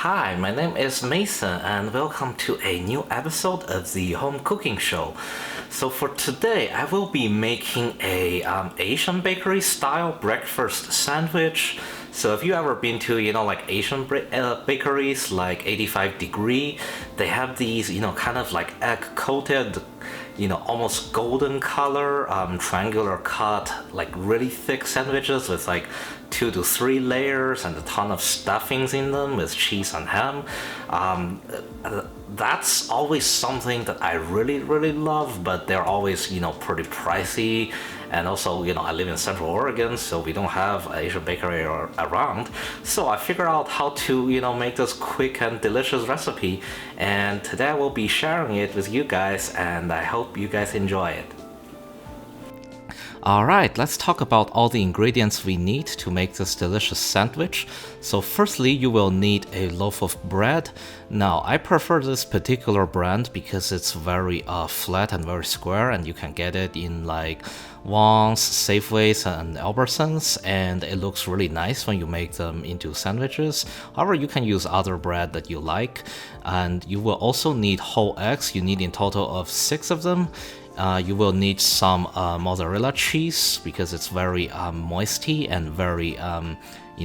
Hi, my name is Mason, and welcome to a new episode of the Home Cooking Show. So for today, I will be making a Asian bakery style breakfast sandwich. So if you ever been to like Asian bakeries like 85 Degree, they have these kind of like egg coated, almost golden color, triangular cut, like really thick sandwiches with like 2 to 3 layers and a ton of stuffings in them with cheese and ham. That's always something that I really love, but they're always pretty pricey. And also, I live in Central Oregon, so we don't have an Asian bakery around. So I figured out how to, make this quick and delicious recipe. And today I will be sharing it with you guys, and I hope you guys enjoy it. Alright, let's talk about all the ingredients we need to make this delicious sandwich. So firstly, you will need a loaf of bread. Now, I prefer this particular brand because it's very flat and very square, and you can get it in like Wong's, Safeways, and Albertsons, and it looks really nice when you make them into sandwiches. However, you can use other bread that you like, and you will also need whole eggs. You need in total of 6 of them. You will need some mozzarella cheese because it's very moisty and very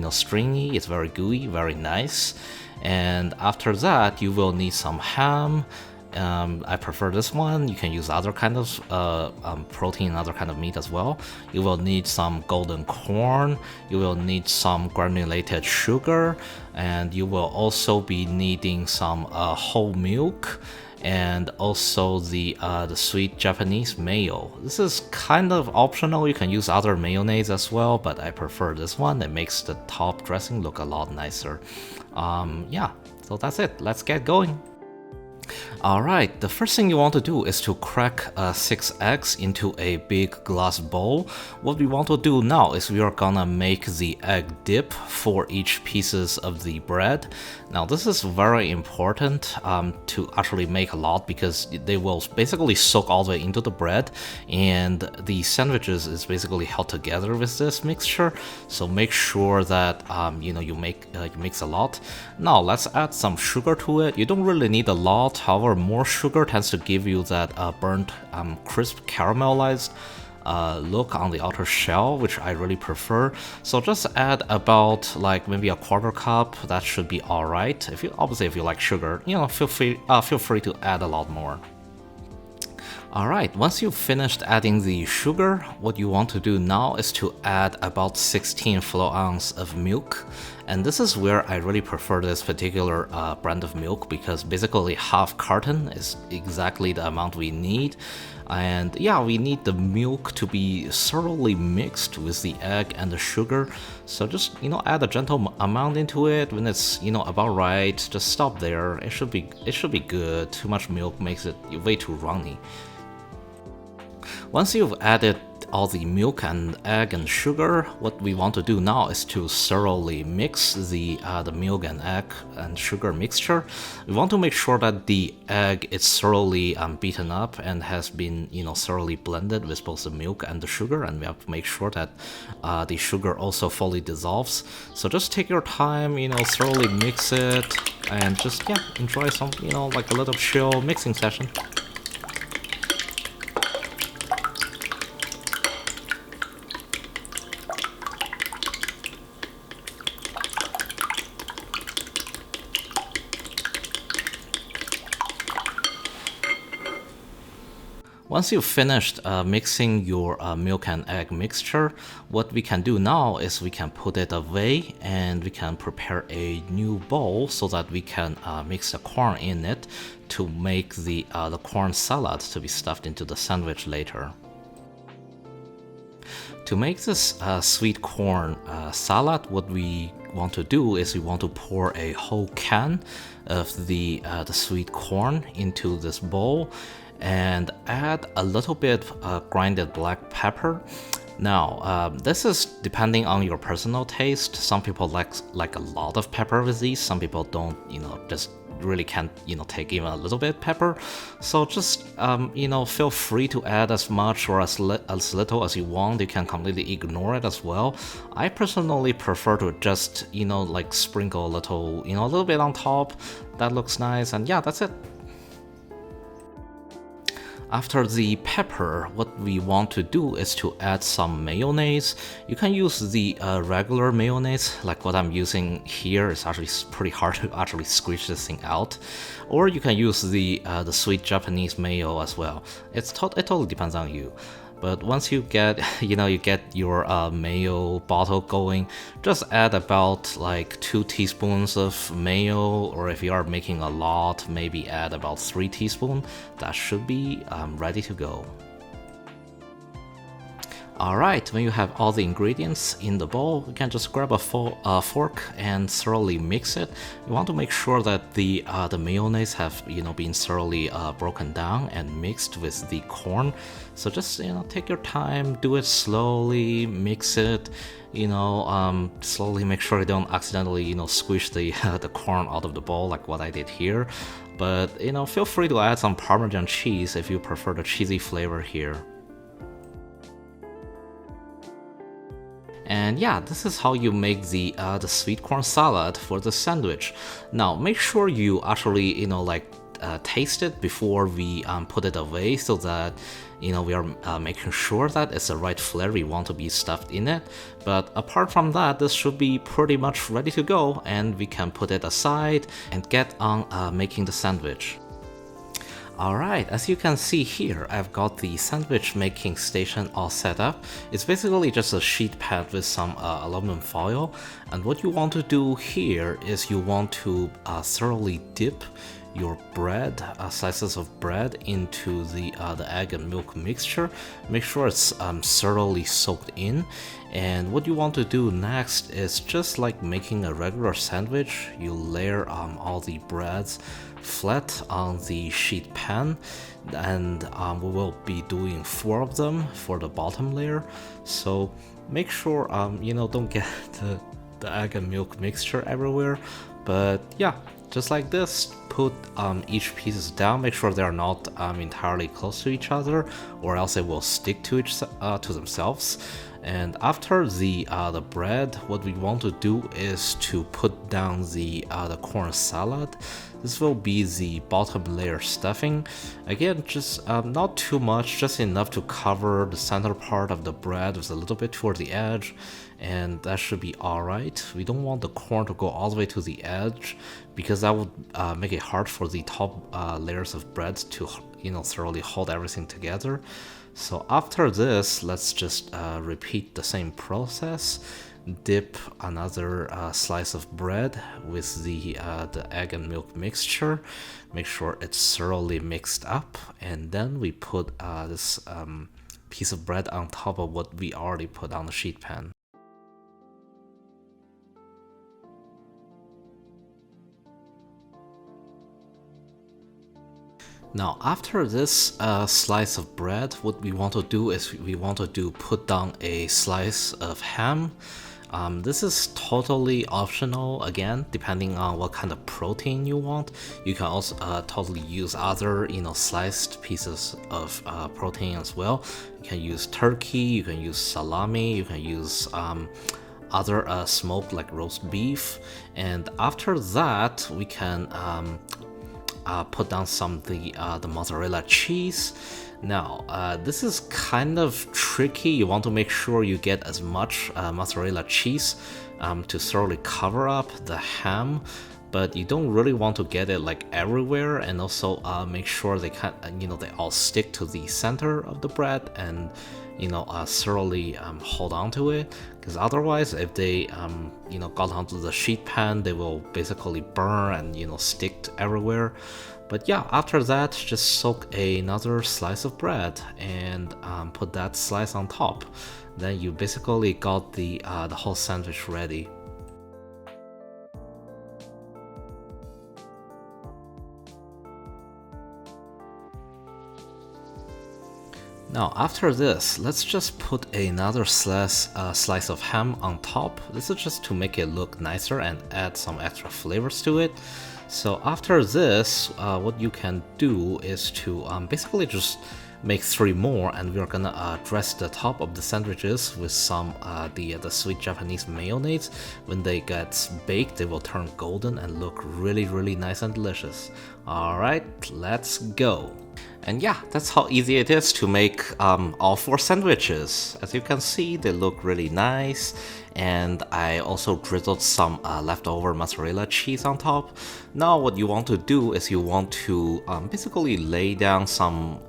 stringy. It's very gooey, very nice. And after that, you will need some ham. I prefer this one. You can use other kind of protein, other kind of meat as well. You will need some golden corn. You will need some granulated sugar, and you will also be needing some whole milk, and also the sweet Japanese mayo. This is kind of optional. You can use other mayonnaise as well, but I prefer this one. It makes the top dressing look a lot nicer. Yeah, so that's it. Let's get going. Alright, the first thing you want to do is to crack 6 eggs into a big glass bowl. What we want to do now is we are gonna make the egg dip for each pieces of the bread. Now this is very important to actually make a lot because they will basically soak all the way into the bread, and the sandwiches is basically held together with this mixture. So make sure that you mix a lot. Now let's add some sugar to it. You don't really need a lot. However, more sugar tends to give you that burnt, crisp, caramelized look on the outer shell, which I really prefer. So just add about like maybe a 1/4 cup. That should be all right. If you like sugar, feel free to add a lot more. Alright, once you've finished adding the sugar, what you want to do now is to add about 16 flow ounce of milk. And this is where I really prefer this particular brand of milk, because basically half carton is exactly the amount we need. And yeah, we need the milk to be thoroughly mixed with the egg and the sugar. So just, add a gentle amount into it. When it's, about right, just stop there. It should be good. Too much milk makes it way too runny. Once you've added all the milk and egg and sugar, what we want to do now is to thoroughly mix the milk and egg and sugar mixture. We want to make sure that the egg is thoroughly beaten up and has been thoroughly blended with both the milk and the sugar, and we have to make sure that the sugar also fully dissolves. So just take your time, thoroughly mix it, and just enjoy some like a little chill mixing session. Once you've finished mixing your milk and egg mixture, what we can do now is we can put it away and we can prepare a new bowl so that we can mix the corn in it to make the corn salad to be stuffed into the sandwich later. To make this sweet corn salad, what we want to do is we want to pour a whole can of the sweet corn into this bowl, and add a little bit grinded black pepper. Now, this is depending on your personal taste. Some people like a lot of pepper with these. Some people don't, just really can't, take even a little bit pepper. So just, feel free to add as much or as little as you want. You can completely ignore it as well. I personally prefer to just, like sprinkle a little bit on top. That looks nice, and yeah, that's it. After the pepper, what we want to do is to add some mayonnaise. You can use the regular mayonnaise, like what I'm using here. It's actually pretty hard to actually squeeze this thing out. Or you can use the sweet Japanese mayo as well. It totally depends on you. But once you get, you get your mayo bottle going, just add about like 2 teaspoons of mayo, or if you are making a lot, maybe add about 3 teaspoons. That should be ready to go. Alright, when you have all the ingredients in the bowl, you can just grab a fork and thoroughly mix it. You want to make sure that the mayonnaise have been thoroughly broken down and mixed with the corn. So just take your time, do it slowly, mix it. Slowly make sure you don't accidentally squish the the corn out of the bowl like what I did here. But feel free to add some Parmesan cheese if you prefer the cheesy flavor here. And yeah, this is how you make the sweet corn salad for the sandwich. Now make sure you actually taste it before we put it away, so that we are making sure that it's the right flavor you want to be stuffed in it. But apart from that, this should be pretty much ready to go, and we can put it aside and get on making the sandwich. Alright, as you can see here, I've got the sandwich making station all set up. It's basically just a sheet pan with some aluminum foil, and what you want to do here is you want to thoroughly dip your bread, slices of bread, into the egg and milk mixture. Make sure it's thoroughly soaked in. And what you want to do next is just like making a regular sandwich. You layer all the breads flat on the sheet pan, and we will be doing 4 of them for the bottom layer. So make sure don't get the egg and milk mixture everywhere. But yeah, just like this, put each pieces down. Make sure they are not entirely close to each other, or else it will stick to themselves. And after the bread, what we want to do is to put down the corn salad. This will be the bottom layer stuffing. Again, just not too much, just enough to cover the center part of the bread with a little bit toward the edge, and that should be alright. We don't want the corn to go all the way to the edge, because that would make it hard for the top layers of bread to thoroughly hold everything together. So after this, let's just repeat the same process. Dip another slice of bread with the egg and milk mixture. Make sure it's thoroughly mixed up, and then we put this piece of bread on top of what we already put on the sheet pan. Now after this slice of bread, what we want to do is put down a slice of ham. This is totally optional, again, depending on what kind of protein you want. You can also totally use other sliced pieces of protein as well. You can use turkey, you can use salami, you can use other smoked like roast beef. And after that, we can put down some of the mozzarella cheese. Now, this is kind of tricky. You want to make sure you get as much mozzarella cheese to thoroughly cover up the ham, but you don't really want to get it like everywhere. And also make sure they they all stick to the center of the bread, and thoroughly hold on to it, because otherwise if they got onto the sheet pan, they will basically burn and stick everywhere. But yeah, after that, just soak another slice of bread and put that slice on top. Then you basically got the whole sandwich ready. Now after this, let's just put another slice of ham on top. This is just to make it look nicer and add some extra flavors to it. So after this, what you can do is to basically just make 3 more, and we're gonna dress the top of the sandwiches with some the sweet Japanese mayonnaise. When they get baked, they will turn golden and look really nice and delicious. All right, let's go. And yeah, that's how easy it is to make all 4 sandwiches. As you can see, they look really nice. And I also drizzled some leftover mozzarella cheese on top. Now what you want to do is you want to basically lay down some,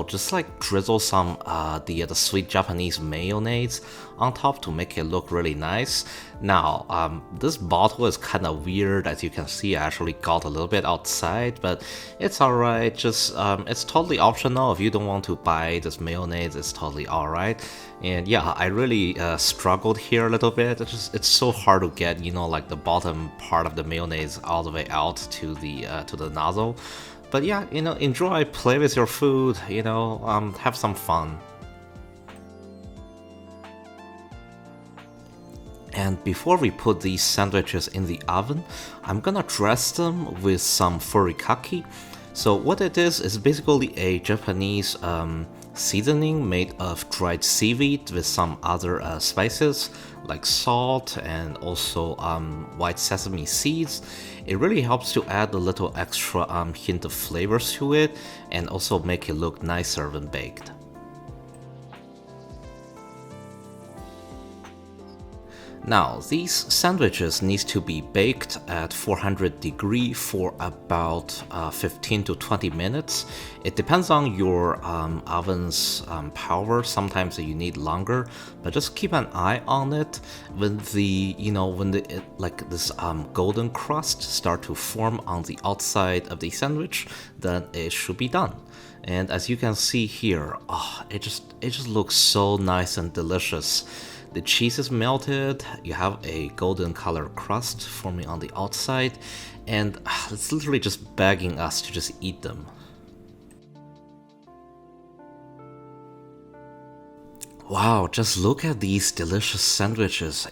just like drizzle some the sweet Japanese mayonnaise on top to make it look really nice. Now, this bottle is kind of weird. As you can see, I actually got a little bit outside, but it's alright. Just it's totally optional. If you don't want to buy this mayonnaise, it's totally alright. And yeah, I really struggled here a little bit. It's so hard to get, like the bottom part of the mayonnaise all the way out to the nozzle. But yeah, enjoy, play with your food, have some fun. And before we put these sandwiches in the oven, I'm gonna dress them with some furikake. So what it is basically a Japanese seasoning made of dried seaweed with some other spices like salt and also white sesame seeds. It really helps to add a little extra hint of flavors to it and also make it look nicer when baked. Now, these sandwiches need to be baked at 400 degrees for about 15 to 20 minutes. It depends on your oven's power. Sometimes you need longer, but just keep an eye on it. When this golden crust start to form on the outside of the sandwich, then it should be done. And as you can see here, it just looks so nice and delicious. The cheese is melted, you have a golden color crust forming on the outside, and it's literally just begging us to just eat them. Wow, just look at these delicious sandwiches.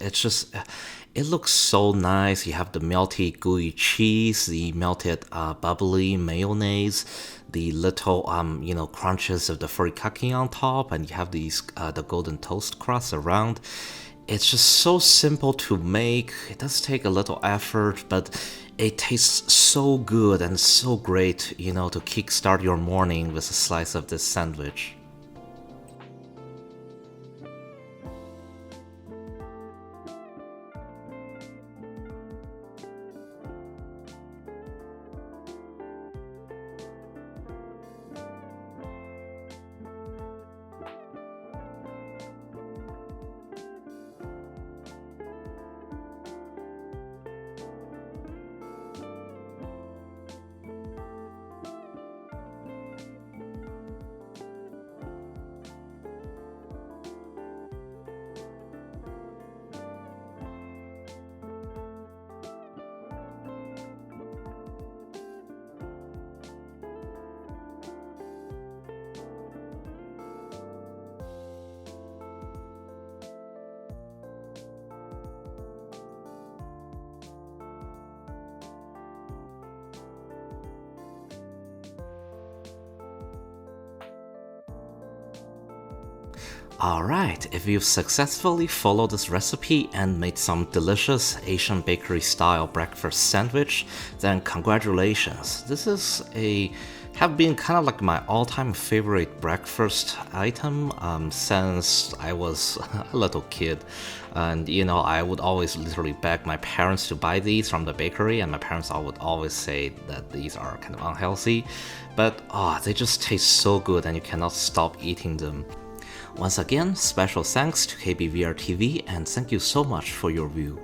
It looks so nice. You have the melty gooey cheese, the melted bubbly mayonnaise, the little crunches of the furikake on top, and you have these the golden toast crust around. It's just so simple to make. It does take a little effort, but it tastes so good and so great, to kickstart your morning with a slice of this sandwich. Alright, if you've successfully followed this recipe and made some delicious Asian bakery style breakfast sandwich, then congratulations. This have been kind of like my all-time favorite breakfast item since I was a little kid. And I would always literally beg my parents to buy these from the bakery, and my parents would always say that these are kind of unhealthy, but they just taste so good and you cannot stop eating them. Once again, special thanks to KBVR TV, and thank you so much for your view.